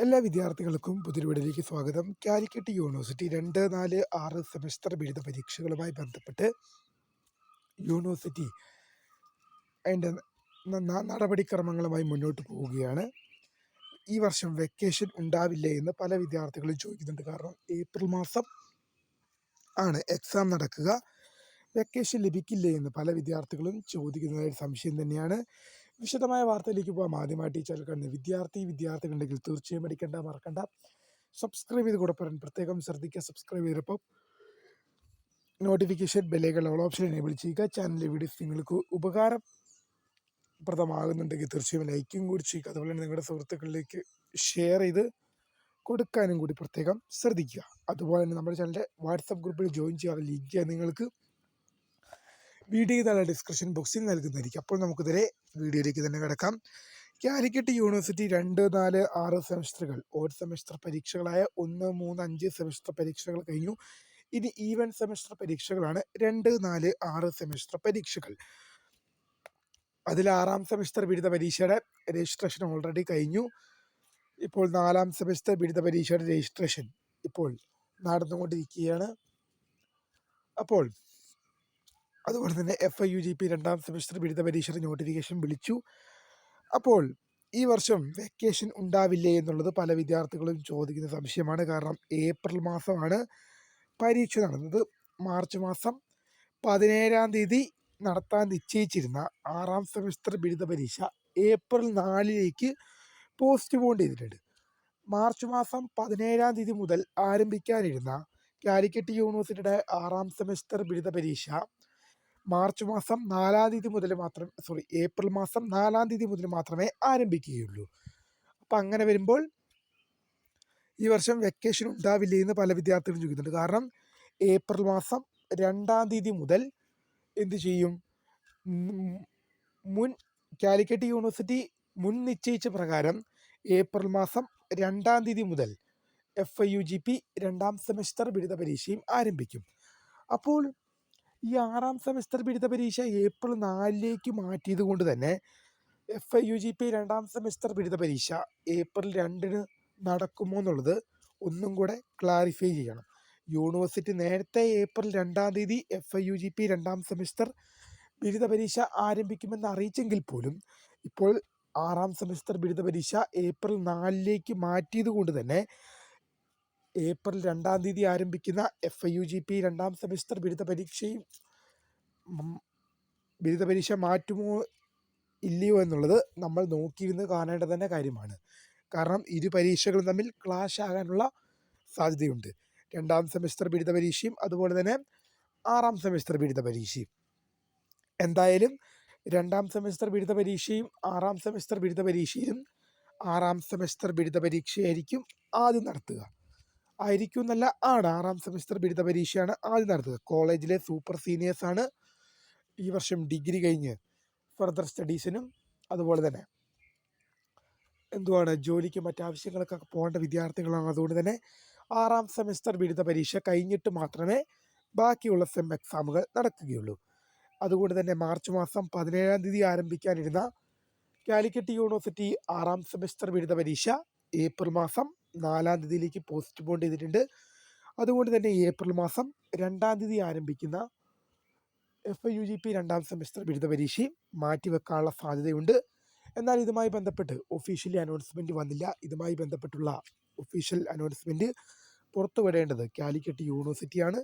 എല്ലാ വിദ്യാർത്ഥികൾക്കും പുതിയൊരു വീഡിയോയിലേക്ക് സ്വാഗതം. കാലിക്കറ്റ് യൂണിവേഴ്സിറ്റി 2, 4, 6 സെമസ്റ്റർ ബിരുദ പരീക്ഷകളുമായി ബന്ധപ്പെട്ട് യൂണിവേഴ്സിറ്റി അതിൻ്റെ നടപടിക്രമങ്ങളുമായി മുന്നോട്ട് പോവുകയാണ്. ഈ വർഷം വെക്കേഷൻ ഉണ്ടാവില്ലേ എന്ന് പല വിദ്യാർത്ഥികളും ചോദിക്കുന്നുണ്ട്. കാരണം ഏപ്രിൽ മാസം ആണ് എക്സാം നടക്കുക. വെക്കേഷൻ ലഭിക്കില്ലേ എന്ന് പല വിദ്യാർത്ഥികളും ചോദിക്കുന്നതായ സംശയം തന്നെയാണ്. വിശദമായ വാർത്തയിലേക്ക് പോകാം. ആദ്യമായിട്ട് ഈ ചാനൽ കാണുന്ന വിദ്യാർത്ഥികളുണ്ടെങ്കിൽ തീർച്ചയായും മറക്കണ്ട സബ്സ്ക്രൈബ് ചെയ്ത് കൂടെ പറയാൻ പ്രത്യേകം ശ്രദ്ധിക്കുക. സബ്സ്ക്രൈബ് ചെയ്തപ്പോൾ നോട്ടിഫിക്കേഷൻ ബെല്ലേക്കുള്ള ഓൾ ഓപ്ഷൻ എനേബിൾ ചെയ്യുക. ചാനലിലെ വീഡിയോസ് നിങ്ങൾക്ക് ഉപകാരപ്രദമാകുന്നുണ്ടെങ്കിൽ തീർച്ചയായും ലൈക്കും കൂടി ചെയ്യുക. അതുപോലെ തന്നെ നിങ്ങളുടെ സുഹൃത്തുക്കളിലേക്ക് ഷെയർ ചെയ്ത് കൊടുക്കാനും കൂടി പ്രത്യേകം ശ്രദ്ധിക്കുക. അതുപോലെ തന്നെ നമ്മുടെ ചാനലിൻ്റെ വാട്സപ്പ് ഗ്രൂപ്പിൽ ജോയിൻ ചെയ്യാനുള്ള ലിങ്ക് നിങ്ങൾക്ക് വീഡിയോ താഴെ ഡിസ്ക്രിപ്ഷൻ ബോക്സിൽ നൽകുന്നതായിരിക്കും. അപ്പോൾ നമുക്കിതിരെ വീഡിയോയിലേക്ക് തന്നെ കിടക്കാം. കാലിക്കറ്റ് യൂണിവേഴ്സിറ്റി 2, 4, 6 സെമസ്റ്ററുകൾ ഓഡ് സെമസ്റ്റർ പരീക്ഷകളായ 1, 3, 5 സെമസ്റ്റർ പരീക്ഷകൾ കഴിഞ്ഞു. ഇനി ഈവൻ സെമസ്റ്റർ പരീക്ഷകളാണ് 2, 4, 6 സെമസ്റ്റർ പരീക്ഷകൾ. അതിൽ 6ാം സെമസ്റ്റർ ബിരുദ പരീക്ഷയുടെ രജിസ്ട്രേഷൻ ഓൾറെഡി കഴിഞ്ഞു. ഇപ്പോൾ 4ാം സെമസ്റ്റർ ബിരുദ പരീക്ഷയുടെ രജിസ്ട്രേഷൻ ഇപ്പോൾ നടന്നുകൊണ്ടിരിക്കുകയാണ്. അപ്പോൾ അതുപോലെ തന്നെ FIUGP 2ാം സെമസ്റ്റർ ബിരുദ പരീക്ഷയുടെ നോട്ടിഫിക്കേഷൻ വിളിച്ചു. അപ്പോൾ ഈ വർഷം വെക്കേഷൻ ഉണ്ടാവില്ലേ എന്നുള്ളത് പല വിദ്യാർത്ഥികളും ചോദിക്കുന്ന സംശയമാണ്. കാരണം ഏപ്രിൽ മാസമാണ് പരീക്ഷ നടന്നത്. മാർച്ച് മാസം 17-ാം തീയതി നടത്താൻ നിശ്ചയിച്ചിരുന്ന 6ാം സെമസ്റ്റർ ബിരുദ പരീക്ഷ ഏപ്രിൽ 4-ലേക്ക് പോസ്റ്റ്പോൺ ചെയ്തിട്ടുണ്ട്. മാർച്ച് മാസം 17-ാം തീയതി മുതൽ ആരംഭിക്കാനിരുന്ന കാലിക്കറ്റ് യൂണിവേഴ്സിറ്റിയുടെ 6ാം സെമസ്റ്റർ ബിരുദ പരീക്ഷ മാർച്ച് മാസം 4-ാം തീയതി മുതൽ ഏപ്രിൽ മാസം 4-ാം തീയതി മുതൽ മാത്രമേ ആരംഭിക്കുകയുള്ളൂ. അപ്പം അങ്ങനെ വരുമ്പോൾ ഈ വർഷം വെക്കേഷൻ ഉണ്ടാവില്ലേ എന്ന് പല വിദ്യാർത്ഥികളും ചോദിക്കുന്നുണ്ട്. കാരണം ഏപ്രിൽ മാസം 2-ാം തീയതി മുതൽ എന്ത് ചെയ്യും, കാലിക്കറ്റ് യൂണിവേഴ്സിറ്റി മുൻ നിശ്ചയിച്ച പ്രകാരം ഏപ്രിൽ മാസം 2-ാം തീയതി മുതൽ FIUGP 2ാം സെമസ്റ്റർ ബിരുദ പരീക്ഷയും ആരംഭിക്കും. അപ്പോൾ ഈ 6ാം സെമസ്റ്റർ ബിരുദ പരീക്ഷ ഏപ്രിൽ 4-ലേക്ക് മാറ്റിയത് കൊണ്ട് തന്നെ FIUGP 2ാം സെമസ്റ്റർ ബിരുദ പരീക്ഷ ഏപ്രിൽ 2-ന് നടക്കുമോ എന്നുള്ളത് ഒന്നും കൂടെ ക്ലാരിഫൈ ചെയ്യണം. യൂണിവേഴ്സിറ്റി നേരത്തെ ഏപ്രിൽ 2-ാം തീയതി FIUGP 2ാം സെമസ്റ്റർ ബിരുദ പരീക്ഷ ആരംഭിക്കുമെന്ന് അറിയിച്ചെങ്കിൽ പോലും ഇപ്പോൾ 6ാം സെമസ്റ്റർ ബിരുദ പരീക്ഷ ഏപ്രിൽ 4-ലേക്ക് മാറ്റിയത് കൊണ്ട് തന്നെ ഏപ്രിൽ 2-ാം തീയതി ആരംഭിക്കുന്ന FIUGP 2ാം സെമസ്റ്റർ ബിരുദ പരീക്ഷ മാറ്റുമോ ഇല്ലയോ എന്നുള്ളത് നമ്മൾ നോക്കിയിരുന്ന് കാണേണ്ട തന്നെ കാര്യമാണ്. കാരണം ഇരു പരീക്ഷകളും തമ്മിൽ ക്ലാഷ് ആകാനുള്ള സാധ്യതയുണ്ട്. 2ാം സെമസ്റ്റർ ബിരുദ പരീക്ഷയും അതുപോലെ തന്നെ 6ാം സെമസ്റ്റർ ബിരുദ പരീക്ഷയും. എന്തായാലും 2ാം സെമസ്റ്റർ ബിരുദ പരീക്ഷയും 6ാം സെമസ്റ്റർ ബിരുദ പരീക്ഷയിലും 6ാം സെമസ്റ്റർ ബിരുദ പരീക്ഷയായിരിക്കും ആദ്യം നടത്തുക. ആയിരിക്കും എന്നല്ല, 6ാം സെമസ്റ്റർ ബിരുദ പരീക്ഷയാണ് ആദ്യം നടത്തുക. കോളേജിലെ സൂപ്പർ സീനിയേഴ്സാണ് ഈ വർഷം ഡിഗ്രി കഴിഞ്ഞ് ഫർദർ സ്റ്റഡീസിനും അതുപോലെ തന്നെ ജോലിക്കും മറ്റാവശ്യങ്ങൾക്കൊക്കെ പോകേണ്ട വിദ്യാർത്ഥികളാണ്. അതുകൊണ്ട് തന്നെ 6ാം സെമസ്റ്റർ ബിരുദ പരീക്ഷ കഴിഞ്ഞിട്ട് മാത്രമേ ബാക്കിയുള്ള സെം എക്സാമുകൾ നടക്കുകയുള്ളൂ. അതുകൊണ്ട് തന്നെ മാർച്ച് മാസം 17-ാം തീയതി ആരംഭിക്കാനിരുന്ന കാലിക്കറ്റ് യൂണിവേഴ്സിറ്റി 6ാം സെമസ്റ്റർ ബിരുദ പരീക്ഷ ഏപ്രിൽ മാസം 4-ാം തീയതിയിലേക്ക് പോസ്റ്റ്പോൺ ചെയ്തിട്ടുണ്ട്. അതുകൊണ്ട് തന്നെ ഏപ്രിൽ മാസം 2-ാം തീയതി ആരംഭിക്കുന്ന FIUGP 2ാം സെമസ്റ്റർ ബിരുദ പരീക്ഷയും മാറ്റിവെക്കാനുള്ള സാധ്യതയുണ്ട്. എന്നാൽ ഇതുമായി ബന്ധപ്പെട്ട് ഒഫീഷ്യലി അനൗൺസ്മെൻറ്റ് വന്നില്ല. ഇതുമായി ബന്ധപ്പെട്ടുള്ള ഒഫീഷ്യൽ അനൗൺസ്മെൻറ്റ് പുറത്തുവിടേണ്ടത് കാലിക്കറ്റ് യൂണിവേഴ്സിറ്റിയാണ്.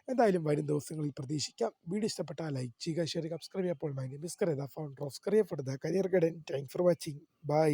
എന്തായാലും വരും ദിവസങ്ങളിൽ പ്രതീക്ഷിക്കാം. വീഡിയോ ഇഷ്ടപ്പെട്ടാൽ ലൈക്ക് ചെയ്യുക, ഷെയർ ചെയ്യുക, സബ്സ്ക്രൈബ് ചെയ്യുക. അപ്പോൾ my name is Kariya, the founder of Kariya for the career guidance. Thanks for watching. By.